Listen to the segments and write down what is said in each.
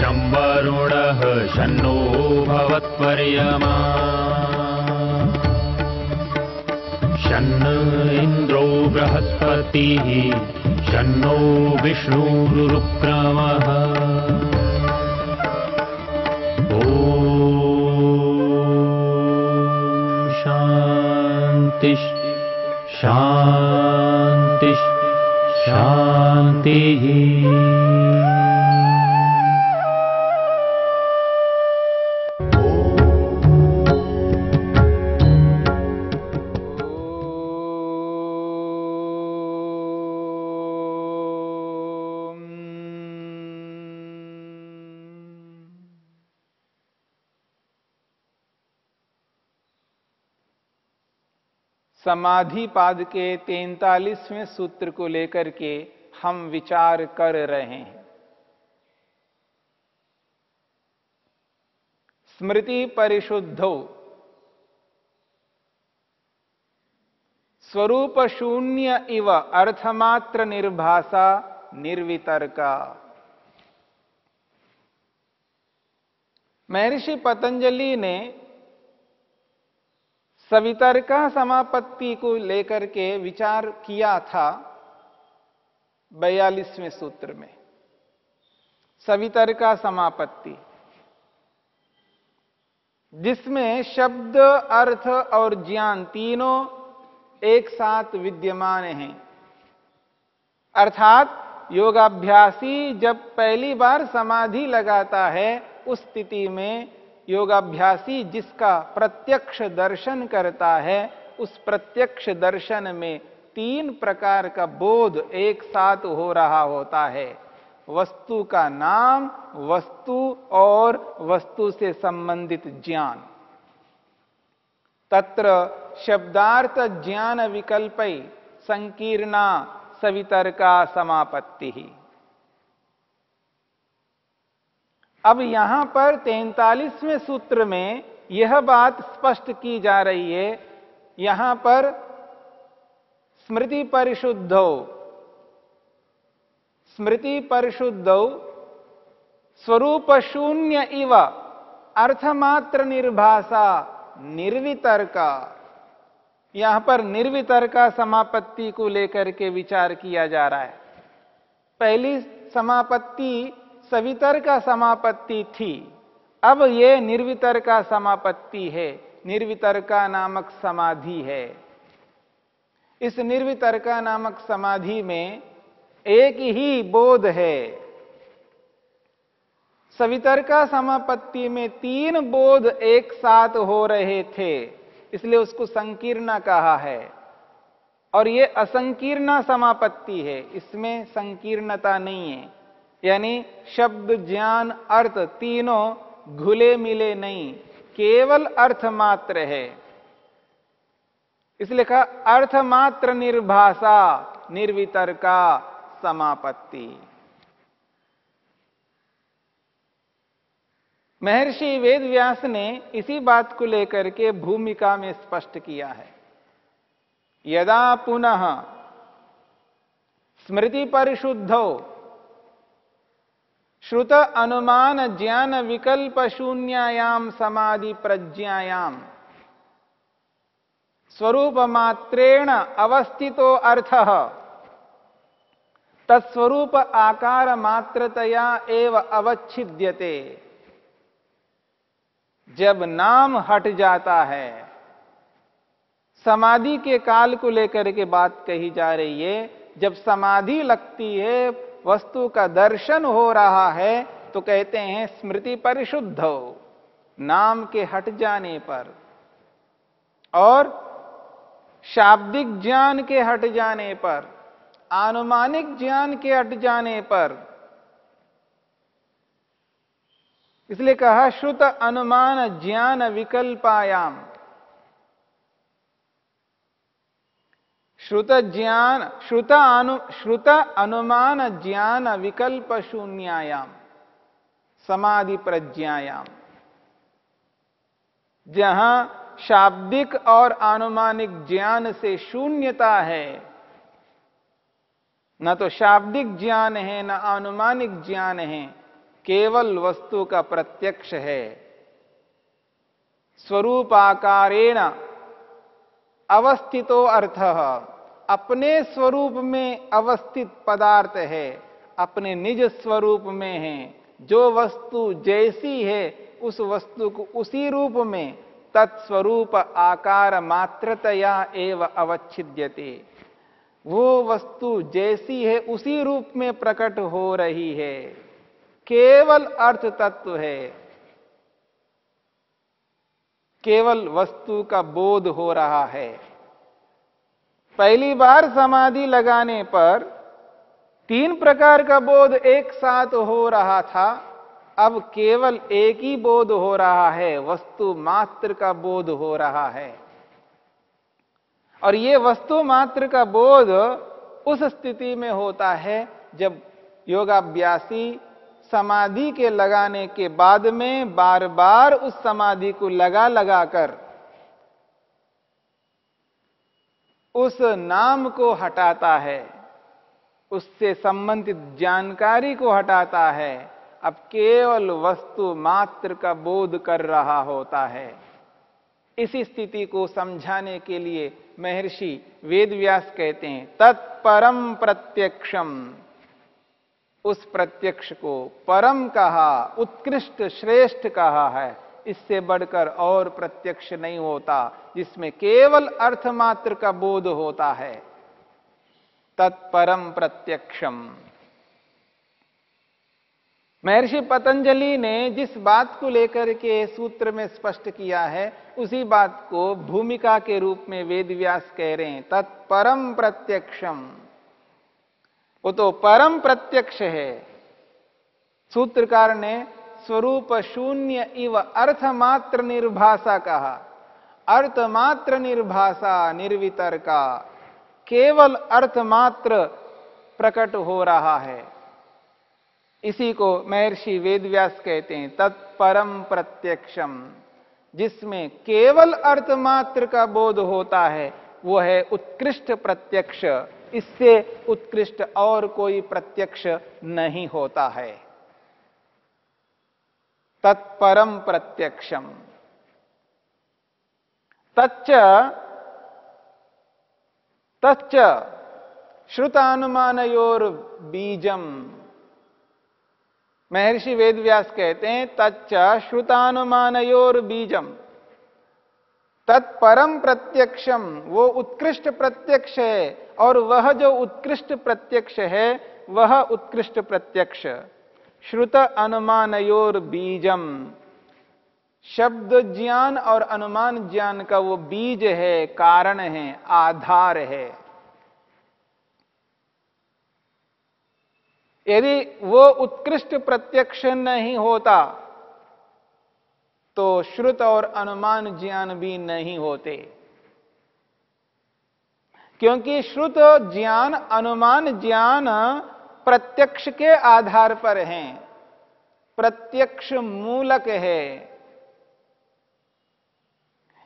शं वरुणः शन्नो भवत्वर्यमा शन्न इन्द्रो बृहस्पतिः शन्नो विष्णुरुक्रमः ॐ शान्ति शान्ति शान्तिः। समाधि पाद के 43वें सूत्र को लेकर के हम विचार कर रहे हैं। स्मृति परिशुद्धो स्वरूप शून्य इव अर्थमात्र निर्भासा निर्वितर्का। महर्षि पतंजलि ने सवितर्का समापत्ति को लेकर के विचार किया था 42वें सूत्र में। सवितर्का समापत्ति जिसमें शब्द, अर्थ और ज्ञान तीनों एक साथ विद्यमान हैं। अर्थात योगाभ्यासी जब पहली बार समाधि लगाता है उस स्थिति में योगाभ्यासी जिसका प्रत्यक्ष दर्शन करता है उस प्रत्यक्ष दर्शन में तीन प्रकार का बोध एक साथ हो रहा होता है। वस्तु का नाम, वस्तु और वस्तु से संबंधित ज्ञान। तत्र शब्दार्थ ज्ञान विकल्पै संकीर्णा सवितर्का समापत्ति ही। अब यहां पर 43वें सूत्र में यह बात स्पष्ट की जा रही है। यहां पर स्मृति परिशुद्धौ, स्मृति परिशुद्धौ स्वरूप शून्य इव अर्थमात्र निर्भासा निर्वितर्का। यहां पर निर्वितर्का समापत्ति को लेकर के विचार किया जा रहा है। पहली समापत्ति सवितर्का समापत्ति थी, अब ये निर्वितर्का समापत्ति है। निर्वितर्का नामक समाधि है। इस निर्वितर्का नामक समाधि में एक ही बोध है। सवितर्का समापत्ति में तीन बोध एक साथ हो रहे थे, इसलिए उसको संकीर्णा कहा है। और ये असंकीर्णा समापत्ति है, इसमें संकीर्णता नहीं है। यानी शब्द, ज्ञान, अर्थ तीनों घुले मिले नहीं, केवल अर्थ मात्र है। इसलिए कहा अर्थमात्र निर्भासा निर्वितर्का समापत्ति। महर्षि वेदव्यास ने इसी बात को लेकर के भूमिका में स्पष्ट किया है। यदा पुनः स्मृति परिशुद्धौ श्रुत अनुमान ज्ञान विकल्प शून्यायाम समाधि प्रज्ञायाम स्वरूप मात्रेण अवस्थितो अर्थः तत्स्वरूप आकार मात्रतया एव अवच्छिद्यते। जब नाम हट जाता है, समाधि के काल को लेकर के बात कही जा रही है। जब समाधि लगती है, वस्तु का दर्शन हो रहा है, तो कहते हैं स्मृति परिशुद्ध हो, नाम के हट जाने पर और शाब्दिक ज्ञान के हट जाने पर, आनुमानिक ज्ञान के हट जाने पर। इसलिए कहा श्रुत अनुमान ज्ञान विकल्पायाम। श्रुत अनुमान ज्ञान विकल्प शून्यायाम समाधि प्रज्ञायाम। जहां शाब्दिक और आनुमानिक ज्ञान से शून्यता है, न तो शाब्दिक ज्ञान है न अनुमानिक ज्ञान है, केवल वस्तु का प्रत्यक्ष है। स्वरूपाकारेण अवस्थितो अर्थः, अपने स्वरूप में अवस्थित पदार्थ है, अपने निज स्वरूप में है। जो वस्तु जैसी है उस वस्तु को उसी रूप में तत्स्वरूप आकार मात्रतया एव अवच्छिद्यते। वो वस्तु जैसी है उसी रूप में प्रकट हो रही है, केवल अर्थ तत्व है, केवल वस्तु का बोध हो रहा है। पहली बार समाधि लगाने पर 3 प्रकार का बोध एक साथ हो रहा था, अब केवल एक ही बोध हो रहा है, वस्तु मात्र का बोध हो रहा है। और ये वस्तु मात्र का बोध उस स्थिति में होता है जब योगाभ्यासी समाधि के लगाने के बाद में बार बार उस समाधि को लगाकर उस नाम को हटाता है, उससे संबंधित जानकारी को हटाता है, अब केवल वस्तु मात्र का बोध कर रहा होता है। इसी स्थिति को समझाने के लिए महर्षि वेदव्यास कहते हैं तत्परम प्रत्यक्षम। उस प्रत्यक्ष को परम कहा, उत्कृष्ट श्रेष्ठ कहा है। इससे बढ़कर और प्रत्यक्ष नहीं होता जिसमें केवल अर्थ मात्र का बोध होता है। तत्परम प्रत्यक्षम। महर्षि पतंजलि ने जिस बात को लेकर के सूत्र में स्पष्ट किया है उसी बात को भूमिका के रूप में वेदव्यास कह रहे हैं तत्परम प्रत्यक्षम। वो तो परम प्रत्यक्ष है। सूत्रकार ने स्वरूप शून्य इव अर्थमात्र निर्भाषा कहा। अर्थमात्र निर्भाषा निर्वितर्का, केवल अर्थमात्र प्रकट हो रहा है। इसी को महर्षि वेदव्यास कहते हैं तत्परम प्रत्यक्षम। जिसमें केवल अर्थमात्र का बोध होता है वो है उत्कृष्ट प्रत्यक्ष। इससे उत्कृष्ट और कोई प्रत्यक्ष नहीं होता है। तत्परम प्रत्यक्षम। तच्च तच्च श्रुतानुमानयोर बीजम। महर्षि वेदव्यास कहते हैं तच्च श्रुतानुमानयोर बीजम। तत्परम प्रत्यक्षम, वो उत्कृष्ट प्रत्यक्ष है और वह जो उत्कृष्ट प्रत्यक्ष है वह उत्कृष्ट प्रत्यक्ष श्रुत अनुमानयोर बीजम, शब्द ज्ञान और अनुमान ज्ञान का वो बीज है, कारण है, आधार है। यदि वो उत्कृष्ट प्रत्यक्ष नहीं होता तो श्रुत और अनुमान ज्ञान भी नहीं होते। क्योंकि श्रुत ज्ञान अनुमान ज्ञान प्रत्यक्ष के आधार पर हैं, प्रत्यक्ष मूलक है।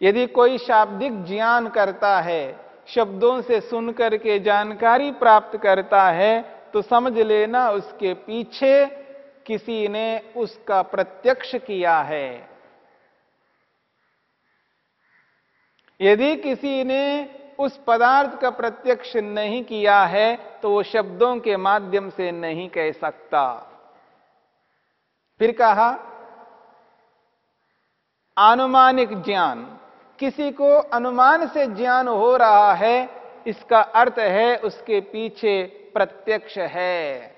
यदि कोई शाब्दिक ज्ञान करता है, शब्दों से सुनकर के जानकारी प्राप्त करता है तो समझ लेना उसके पीछे किसी ने उसका प्रत्यक्ष किया है। यदि किसी ने उस पदार्थ का प्रत्यक्ष नहीं किया है तो वो शब्दों के माध्यम से नहीं कह सकता। फिर कहा आनुमानिक ज्ञान, किसी को अनुमान से ज्ञान हो रहा है, इसका अर्थ है उसके पीछे प्रत्यक्ष है।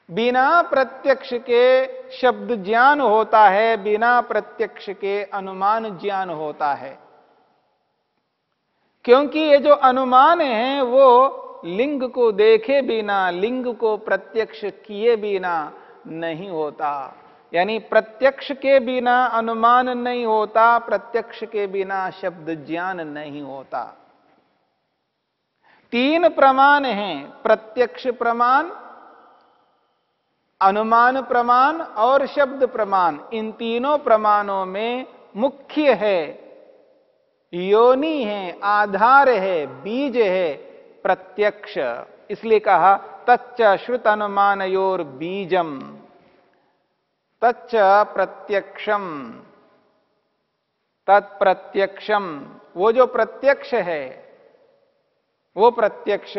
बिना प्रत्यक्ष के शब्द ज्ञान होता है, बिना प्रत्यक्ष के अनुमान ज्ञान होता है। क्योंकि ये जो अनुमान है वो लिंग को देखे बिना, लिंग को प्रत्यक्ष किए बिना नहीं होता। यानी प्रत्यक्ष के बिना अनुमान नहीं होता, प्रत्यक्ष के बिना शब्द ज्ञान नहीं होता। 3 प्रमाण हैं, प्रत्यक्ष प्रमाण, अनुमान प्रमाण और शब्द प्रमाण। इन तीनों प्रमाणों में मुख्य है, योनि है, आधार है, बीज है प्रत्यक्ष। इसलिए कहा तच्च श्रुत अनुमानयोर बीजम, तच्च प्रत्यक्षम, तत्प्रत्यक्षम, वो जो प्रत्यक्ष है वो प्रत्यक्ष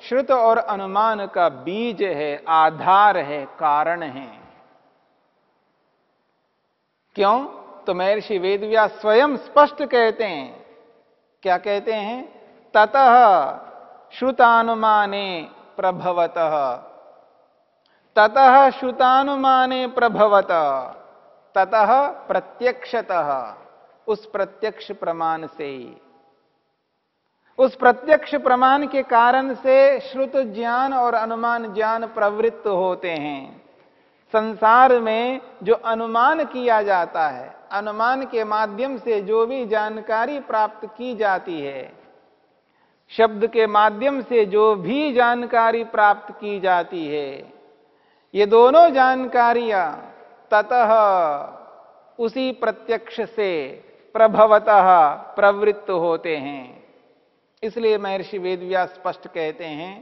श्रुत और अनुमान का बीज है, आधार है, कारण है। क्यों? तो महर्षि वेदव्यास स्वयं स्पष्ट कहते हैं। क्या कहते हैं? ततः श्रुतानुमाने प्रभवतः, ततः श्रुतानुमाने प्रभवतः, ततः प्रत्यक्षतः, उस प्रत्यक्ष प्रमाण से ही, उस प्रत्यक्ष प्रमाण के कारण से श्रुत ज्ञान और अनुमान ज्ञान प्रवृत्त होते हैं। संसार में जो अनुमान किया जाता है, अनुमान के माध्यम से जो भी जानकारी प्राप्त की जाती है, शब्द के माध्यम से जो भी जानकारी प्राप्त की जाती है, ये दोनों जानकारियां ततः उसी प्रत्यक्ष से प्रभवतः प्रवृत्त होते हैं। इसलिए महर्षि वेदव्यास स्पष्ट कहते हैं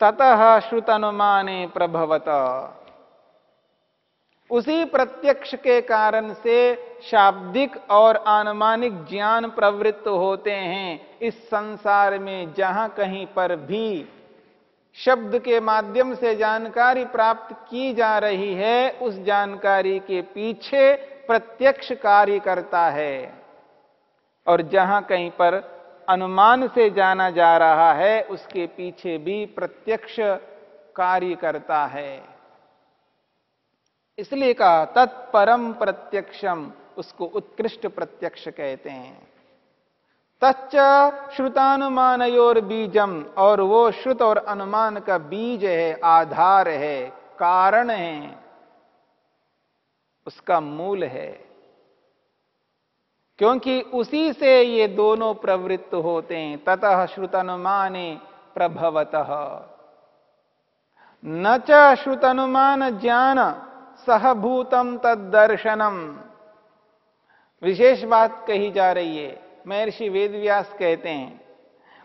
ततः श्रुत अनुमाने प्रभवतः, उसी प्रत्यक्ष के कारण से शाब्दिक और अनुमानिक ज्ञान प्रवृत्त होते हैं। इस संसार में जहां कहीं पर भी शब्द के माध्यम से जानकारी प्राप्त की जा रही है, उस जानकारी के पीछे प्रत्यक्ष कार्य करता है, और जहां कहीं पर अनुमान से जाना जा रहा है, उसके पीछे भी प्रत्यक्ष कार्य करता है। इसलिए कहा तत्परम प्रत्यक्षम, उसको उत्कृष्ट प्रत्यक्ष कहते हैं। तच्च श्रुतानुमानयोर बीजम, और वो श्रुत और अनुमान का बीज है, आधार है, कारण है, उसका मूल है। क्योंकि उसी से ये दोनों प्रवृत्त होते हैं। ततः श्रुतानुमाने प्रभवतः, न च श्रुतानुमान ज्ञान सहभूतम तद्दर्शनम। विशेष बात कही जा रही है। महर्षि वेदव्यास कहते हैं,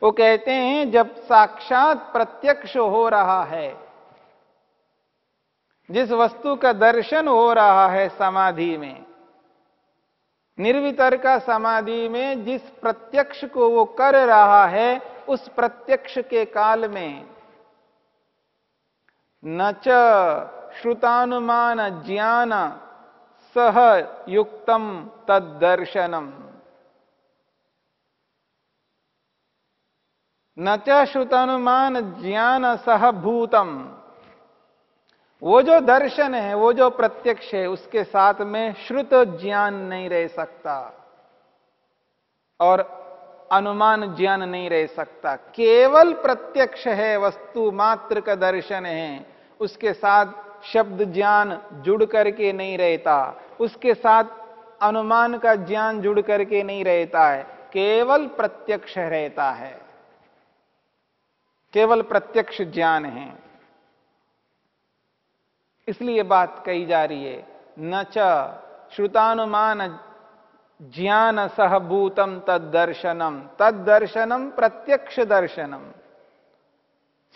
वो कहते हैं जब साक्षात प्रत्यक्ष हो रहा है, जिस वस्तु का दर्शन हो रहा है समाधि में, निर्वितर का समाधि में जिस प्रत्यक्ष को वो कर रहा है, उस प्रत्यक्ष के काल में न च श्रुतानुमान ज्ञान सह युक्तम तद्दर्शनम, न च श्रुतानुमान ज्ञान सहभूतम, वो जो दर्शन है, वो जो प्रत्यक्ष है, उसके साथ में श्रुत ज्ञान नहीं रह सकता और अनुमान ज्ञान नहीं रह सकता। केवल प्रत्यक्ष है, वस्तु मात्र का दर्शन है, उसके साथ शब्द ज्ञान जुड़ करके नहीं रहता, उसके साथ अनुमान का ज्ञान जुड़ करके नहीं रहता है, केवल प्रत्यक्ष रहता है, केवल प्रत्यक्ष ज्ञान है। इसलिए बात कही जा रही है, न च श्रुतानुमान ज्ञान सहभूतम तद्दर्शनम, तद्दर्शनम प्रत्यक्ष दर्शनम।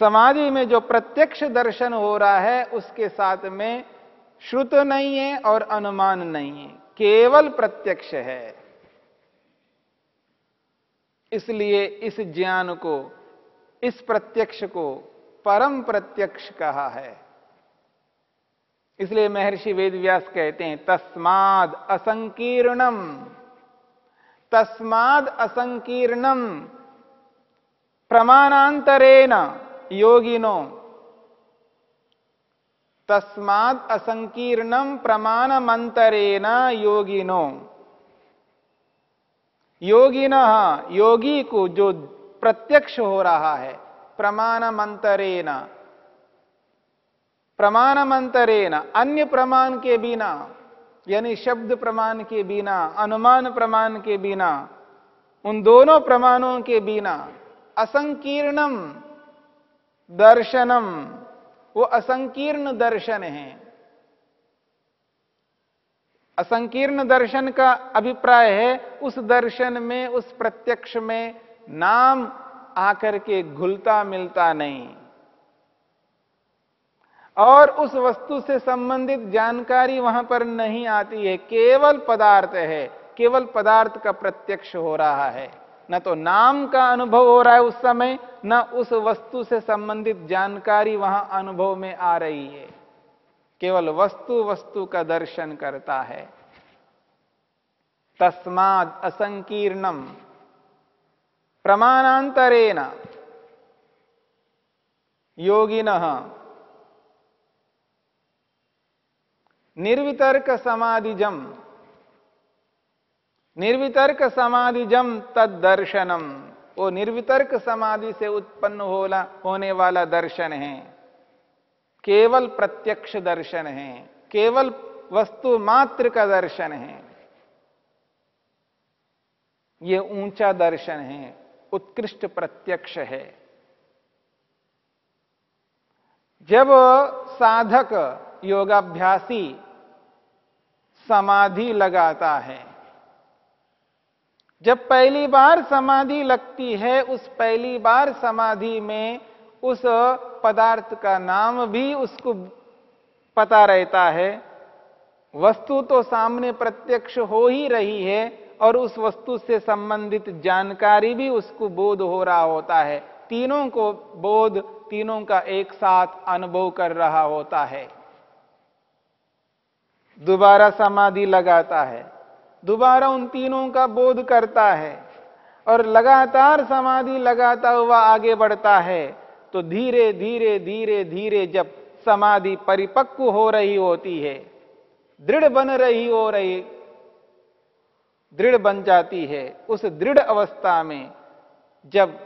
समाधि में जो प्रत्यक्ष दर्शन हो रहा है, उसके साथ में श्रुत नहीं है और अनुमान नहीं है, केवल प्रत्यक्ष है। इसलिए इस ज्ञान को, इस प्रत्यक्ष को परम प्रत्यक्ष कहा है। इसलिए महर्षि वेदव्यास कहते हैं तस्माद असंकीर्णम, तस्माद असंकीर्णम प्रमाणांतरेण योगिनो, तस्माद असंकीर्णम प्रमाणमंतरेण योगिनो। योगिनः, योगी को जो प्रत्यक्ष हो रहा है, प्रमाणमंतरेण, प्रमाणमंतरेण अन्य प्रमाण के बिना, यानी शब्द प्रमाण के बिना, अनुमान प्रमाण के बिना, उन दोनों प्रमाणों के बिना, असंकीर्णम दर्शनम, वो असंकीर्ण दर्शन है। असंकीर्ण दर्शन का अभिप्राय है उस दर्शन में, उस प्रत्यक्ष में नाम आकर के घुलता मिलता नहीं, और उस वस्तु से संबंधित जानकारी वहां पर नहीं आती है, केवल पदार्थ है, केवल पदार्थ का प्रत्यक्ष हो रहा है, न तो नाम का अनुभव हो रहा है उस समय, न उस वस्तु से संबंधित जानकारी वहां अनुभव में आ रही है, केवल वस्तु वस्तु का दर्शन करता है। तस्माद असंकीर्णम प्रमाणांतरेण योगिनः निर्वितर्क समाधिजम तद्दर्शनम, वो निर्वितर्क समाधि से उत्पन्न होने वाला दर्शन है, केवल प्रत्यक्ष दर्शन है, केवल वस्तु मात्र का दर्शन है। ये ऊंचा दर्शन है, उत्कृष्ट प्रत्यक्ष है। जब साधक योगाभ्यासी समाधि लगाता है, जब पहली बार समाधि लगती है, उस पहली बार समाधि में उस पदार्थ का नाम भी उसको पता रहता है, वस्तु तो सामने प्रत्यक्ष हो ही रही है और उस वस्तु से संबंधित जानकारी भी उसको बोध हो रहा होता है, तीनों को बोध, तीनों का एक साथ अनुभव कर रहा होता है। दोबारा समाधि लगाता है, दोबारा उन तीनों का बोध करता है और लगातार समाधि लगाता हुआ आगे बढ़ता है, तो धीरे धीरे धीरे धीरे जब समाधि परिपक्व हो रही होती है, दृढ़ बन जाती है, उस दृढ़ अवस्था में जब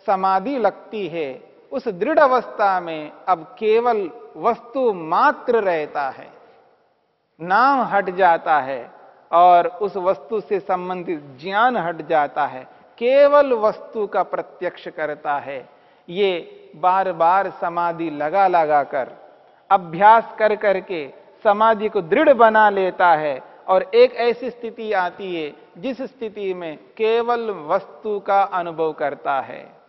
समाधि लगती है, उस दृढ़ अवस्था में अब केवल वस्तु मात्र रहता है, नाम हट जाता है और उस वस्तु से संबंधित ज्ञान हट जाता है, केवल वस्तु का प्रत्यक्ष करता है। ये बार बार समाधि लगा कर, अभ्यास कर करके समाधि को दृढ़ बना लेता है और एक ऐसी स्थिति आती है जिस स्थिति में केवल वस्तु का अनुभव करता है,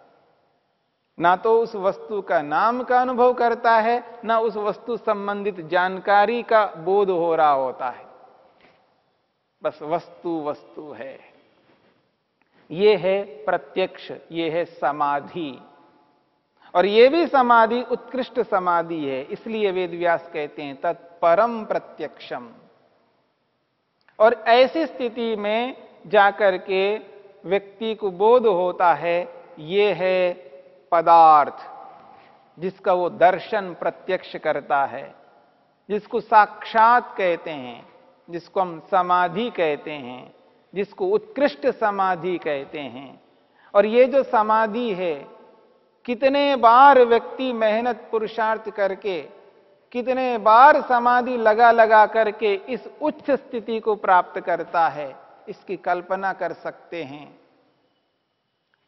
ना तो उस वस्तु का नाम का अनुभव करता है, ना उस वस्तु संबंधित जानकारी का बोध हो रहा होता है, बस वस्तु वस्तु है। ये है प्रत्यक्ष, ये है समाधि, और ये भी समाधि उत्कृष्ट समाधि है। इसलिए वेदव्यास कहते हैं तत्परम प्रत्यक्षम। और ऐसी स्थिति में जाकर के व्यक्ति को बोध होता है, ये है पदार्थ जिसका वो दर्शन प्रत्यक्ष करता है, जिसको साक्षात कहते हैं, जिसको हम समाधि कहते हैं, जिसको उत्कृष्ट समाधि कहते हैं। और ये जो समाधि है, कितने बार व्यक्ति मेहनत पुरुषार्थ करके, कितने बार समाधि लगा करके इस उच्च स्थिति को प्राप्त करता है, इसकी कल्पना कर सकते हैं।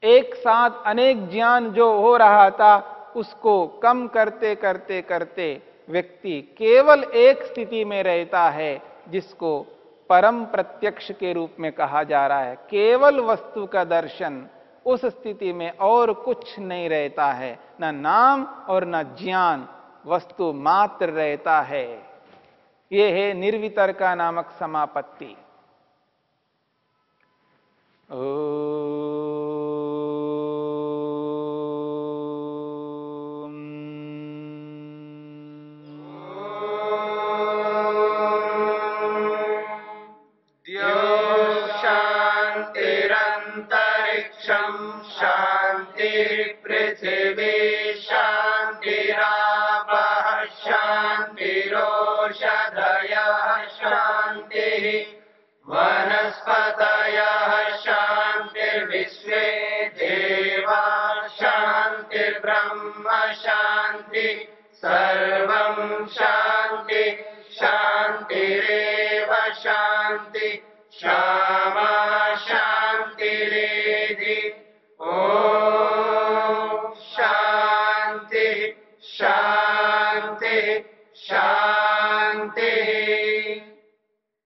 एक साथ अनेक ज्ञान जो हो रहा था, उसको कम करते करते करते व्यक्ति केवल एक स्थिति में रहता है, जिसको परम प्रत्यक्ष के रूप में कहा जा रहा है। केवल वस्तु का दर्शन, उस स्थिति में और कुछ नहीं रहता है, न नाम और न ज्ञान, वस्तु मात्र रहता है। यह है निर्वितर्का नामक समापत्ति। पृथिवी शांतिरापः शांतिरोषधयः शांतिः वनस्पतयः शांतिर्विश्वे देवा शांतिर्ब्रह्म शांति सर्वं शांति शांतिरेव शांति क्षमा शांतिरेधि। शांति शांति शांति